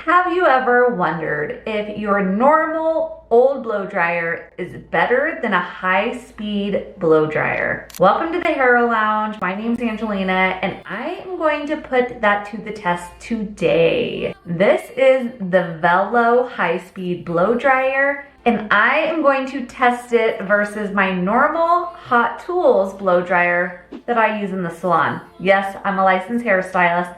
Have you ever wondered if your normal old blow dryer is better than a high-speed blow dryer? Welcome to the Hair Lounge. My name's Angelina, and I am going to put that to the test today. This is the Velo high-speed blow dryer, and I am going to test it versus my normal Hot Tools blow dryer that I use in the salon. Yes, I'm a licensed hairstylist.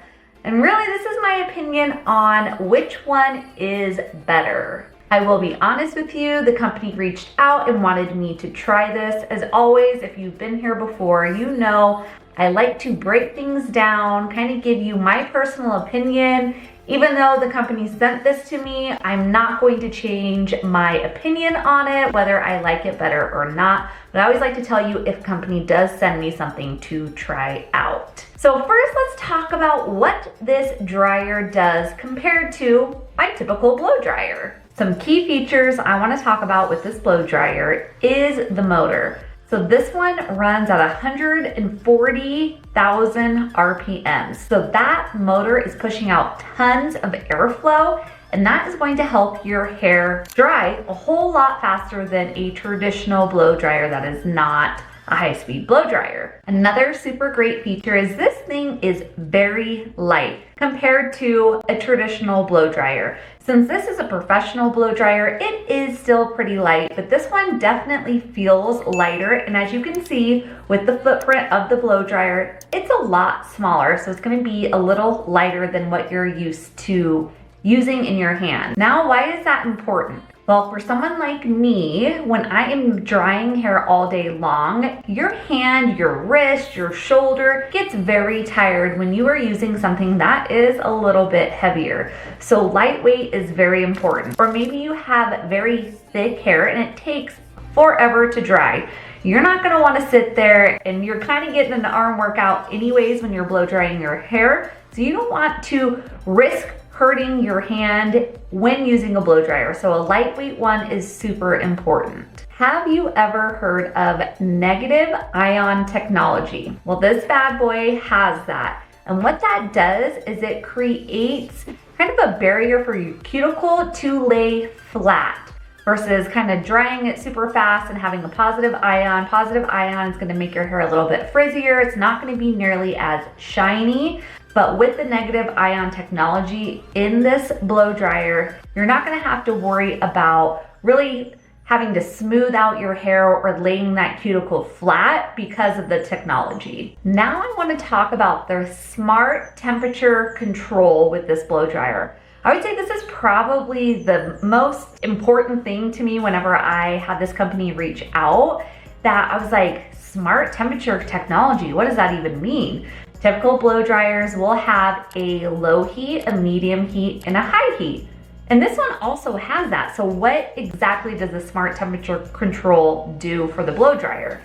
And really, this is my opinion on which one is better. I will be honest with you, the company reached out and wanted me to try this. As always, if you've been here before, you know I like to break things down, kind of give you my personal opinion. Even though the company sent this to me, I'm not going to change my opinion on it, whether I like it better or not. But I always like to tell you if a company does send me something to try out. So first, let's talk about what this dryer does compared to my typical blow dryer. Some key features I want to talk about with this blow dryer is the motor. So this one runs at 140,000 RPMs. So that motor is pushing out tons of airflow, and that is going to help your hair dry a whole lot faster than a traditional blow dryer that is not a high-speed blow dryer. Another super great feature is this thing is very light compared to a traditional blow dryer. Since this is a professional blow dryer, it is still pretty light, but this one definitely feels lighter. And as you can see with the footprint of the blow dryer, it's a lot smaller. So it's gonna be a little lighter than what you're used to using in your hand. Now, why is that important? Well, for someone like me, when I am drying hair all day long, your hand, your wrist, your shoulder gets very tired when you are using something that is a little bit heavier. So lightweight is very important. Or maybe you have very thick hair and it takes forever to dry. You're not gonna wanna sit there, and you're kind of getting an arm workout anyways when you're blow drying your hair. So you don't want to risk hurting your hand when using a blow dryer. So a lightweight one is super important. Have you ever heard of negative ion technology? Well, this bad boy has that. And what that does is it creates kind of a barrier for your cuticle to lay flat versus kind of drying it super fast and having a positive ion. Positive ion is gonna make your hair a little bit frizzier. It's not gonna be nearly as shiny. But with the negative ion technology in this blow dryer, you're not gonna have to worry about really having to smooth out your hair or laying that cuticle flat because of the technology. Now I wanna talk about the smart temperature control with this blow dryer. I would say this is probably the most important thing to me whenever I had this company reach out, that I was like, smart temperature technology, what does that even mean? Typical blow dryers will have a low heat, a medium heat, and a high heat. And this one also has that. So what exactly does the smart temperature control do for the blow dryer?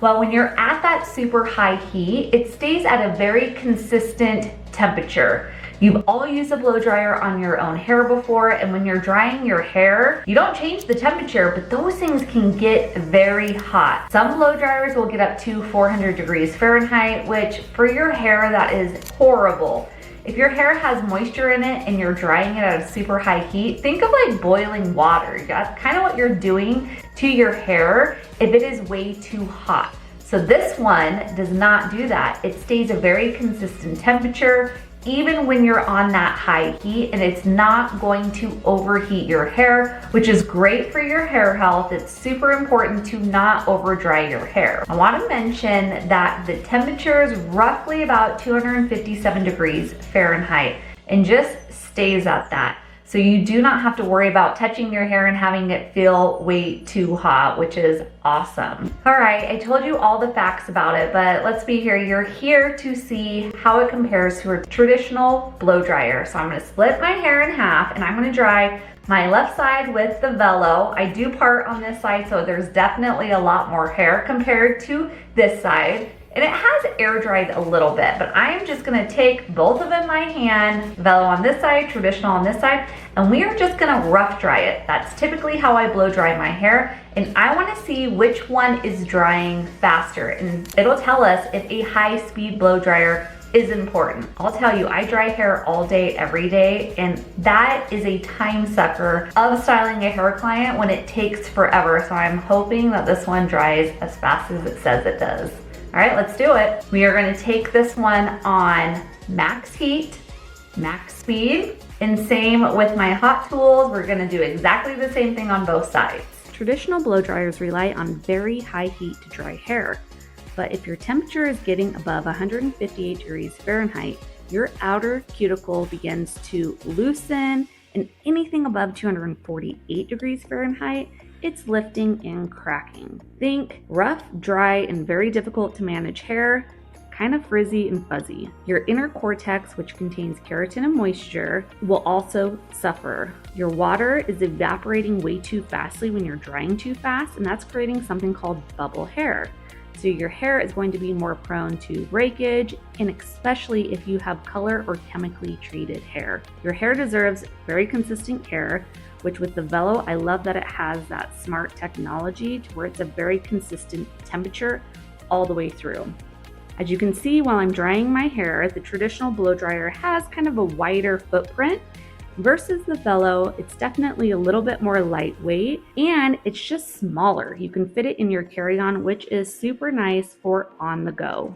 Well, when you're at that super high heat, it stays at a very consistent temperature. You've all used a blow dryer on your own hair before, and when you're drying your hair, you don't change the temperature, but those things can get very hot. Some blow dryers will get up to 400 degrees Fahrenheit, which for your hair, that is horrible. If your hair has moisture in it and you're drying it at a super high heat, think of like boiling water. That's kind of what you're doing to your hair if it is way too hot. So this one does not do that. It stays a very consistent temperature even when you're on that high heat, and it's not going to overheat your hair, which is great for your hair health. It's super important to not over dry your hair. I want to mention that the temperature is roughly about 257 degrees Fahrenheit and just stays at that. So you do not have to worry about touching your hair and having it feel way too hot, which is awesome. All right, I told you all the facts about it, but let's be here. You're here to see how it compares to a traditional blow dryer. So I'm gonna split my hair in half, and I'm gonna dry my left side with the Velo. I do part on this side, so there's definitely a lot more hair compared to this side. And it has air dried a little bit, but I am just gonna take both of them in my hand, Velo on this side, traditional on this side, and we are just gonna rough dry it. That's typically how I blow dry my hair, and I wanna see which one is drying faster. And it'll tell us if a high-speed blow dryer is important. I'll tell you, I dry hair all day, every day, and that is a time sucker of styling a hair client when it takes forever. So I'm hoping that this one dries as fast as it says it does. All right, let's do it. We are gonna take this one on max heat, max speed, and same with my hot tools. We're gonna do exactly the same thing on both sides. Traditional blow dryers rely on very high heat to dry hair, but if your temperature is getting above 158 degrees Fahrenheit, your outer cuticle begins to loosen, and anything above 248 degrees Fahrenheit, it's lifting and cracking. Think rough, dry, and very difficult to manage hair, kind of frizzy and fuzzy. Your inner cortex, which contains keratin and moisture, will also suffer. Your water is evaporating way too fastly when you're drying too fast, and that's creating something called bubble hair. So your hair is going to be more prone to breakage, and especially if you have color or chemically treated hair. Your hair deserves very consistent care, which with the Velo, I love that it has that smart technology to where it's a very consistent temperature all the way through. As you can see, while I'm drying my hair, the traditional blow dryer has kind of a wider footprint versus the Velo. It's definitely a little bit more lightweight, and it's just smaller. You can fit it in your carry-on, which is super nice for on the go.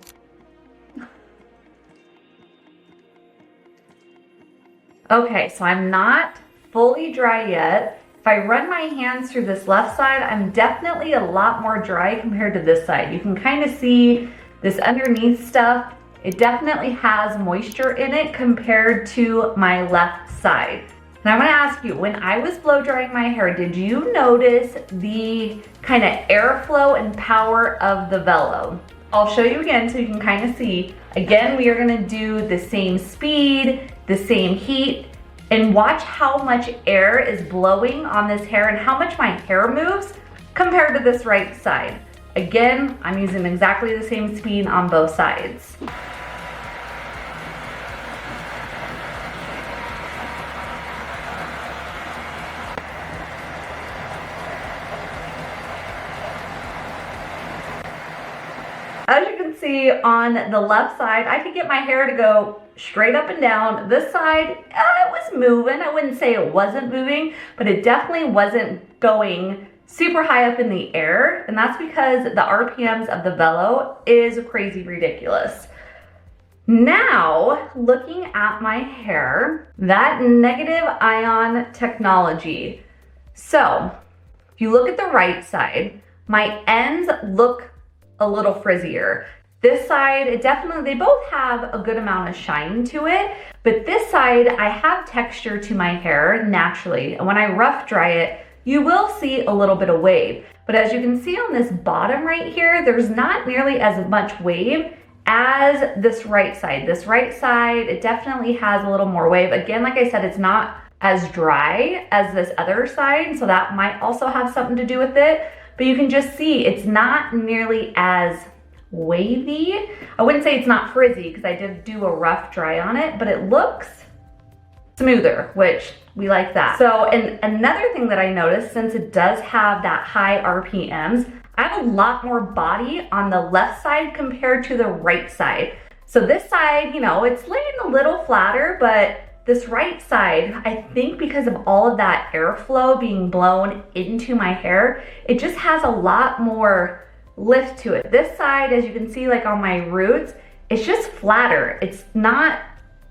Okay, so I'm not fully dry yet. If I run my hands through this left side, I'm definitely a lot more dry compared to this side. You can kind of see this underneath stuff. It definitely has moisture in it compared to my left side. Now I'm gonna ask you, when I was blow drying my hair, did you notice the kind of airflow and power of the Velo? I'll show you again so you can kind of see. Again, we are gonna do the same speed, the same heat, and watch how much air is blowing on this hair and how much my hair moves compared to this right side. Again, I'm using exactly the same speed on both sides. As you can see on the left side, I could get my hair to go straight up and down. This side, it was moving. I wouldn't say it wasn't moving, but it definitely wasn't going super high up in the air, and that's because the RPMs of the Velo is crazy ridiculous. Now, looking at my hair, that negative ion technology. So, if you look at the right side, my ends look a little frizzier. This side, they both have a good amount of shine to it, but this side, I have texture to my hair naturally, and when I rough dry it, you will see a little bit of wave. But as you can see on this bottom right here, there's not nearly as much wave as this right side. This right side, it definitely has a little more wave. Again, like I said, it's not as dry as this other side, so that might also have something to do with it. But you can just see it's not nearly as wavy. I wouldn't say it's not frizzy because I did do a rough dry on it, but it looks smoother, which we like that. So, and another thing that I noticed, since it does have that high RPMs, I have a lot more body on the left side compared to the right side. So this side, you know, it's laying a little flatter, but this right side, I think because of all of that airflow being blown into my hair, it just has a lot more lift to it. This side, as you can see, like on my roots, it's just flatter. It's not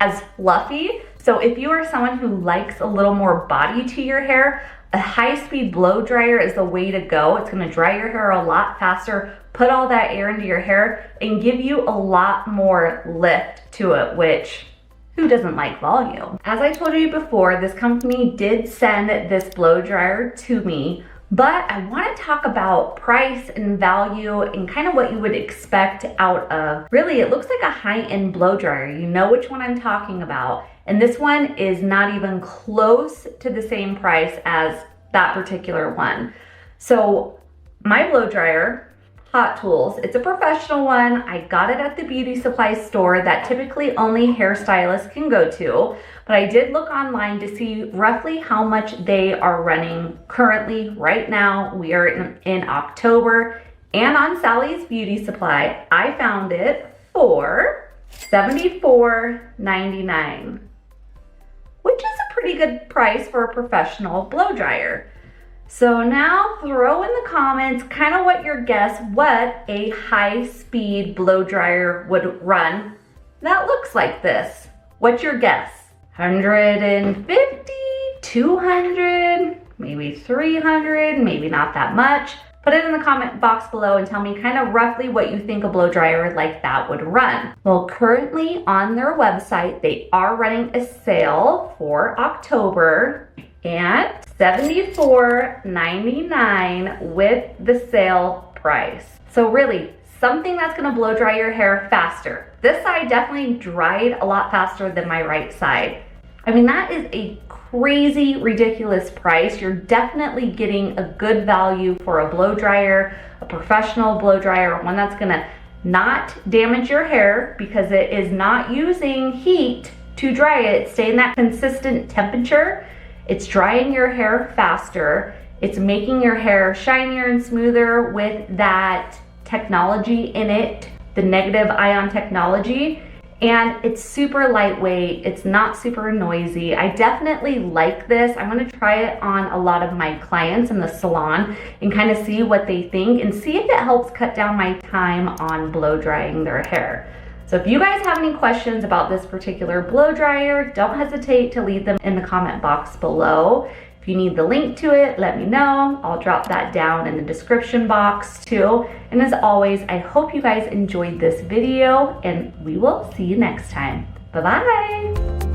as fluffy. So if you are someone who likes a little more body to your hair, a high-speed blow dryer is the way to go. It's gonna dry your hair a lot faster, put all that air into your hair, and give you a lot more lift to it, which who doesn't like volume? As I told you before, this company did send this blow dryer to me, but I want to talk about price and value and kind of what you would expect out of. Really, it looks like a high-end blow dryer. You know which one I'm talking about. And this one is not even close to the same price as that particular one. So my blow dryer, Hot Tools, it's a professional one. I got it at the beauty supply store that typically only hairstylists can go to, but I did look online to see roughly how much they are running currently right now. We are in October, and on Sally's Beauty Supply, I found it for $74.99, which is a pretty good price for a professional blow dryer. So now throw in the comments kind of what what a high-speed blow dryer would run that looks like this. What's your guess? 150, 200, maybe 300, maybe not that much. Put it in the comment box below and tell me kind of roughly what you think a blow dryer like that would run. Well, currently on their website, they are running a sale for October at $74.99 with the sale price. So really, something that's gonna blow dry your hair faster. This side definitely dried a lot faster than my right side. I mean, that is a crazy, ridiculous price. You're definitely getting a good value for a blow dryer, a professional blow dryer, one that's gonna not damage your hair because it is not using heat to dry it. It's staying that consistent temperature. It's drying your hair faster. It's making your hair shinier and smoother with that technology in it, the negative ion technology. And it's super lightweight, it's not super noisy. I definitely like this. I'm gonna try it on a lot of my clients in the salon and kind of see what they think and see if it helps cut down my time on blow drying their hair. So if you guys have any questions about this particular blow dryer, don't hesitate to leave them in the comment box below. If you need the link to it, let me know. I'll drop that down in the description box too. And as always, I hope you guys enjoyed this video and we will see you next time. Bye-bye.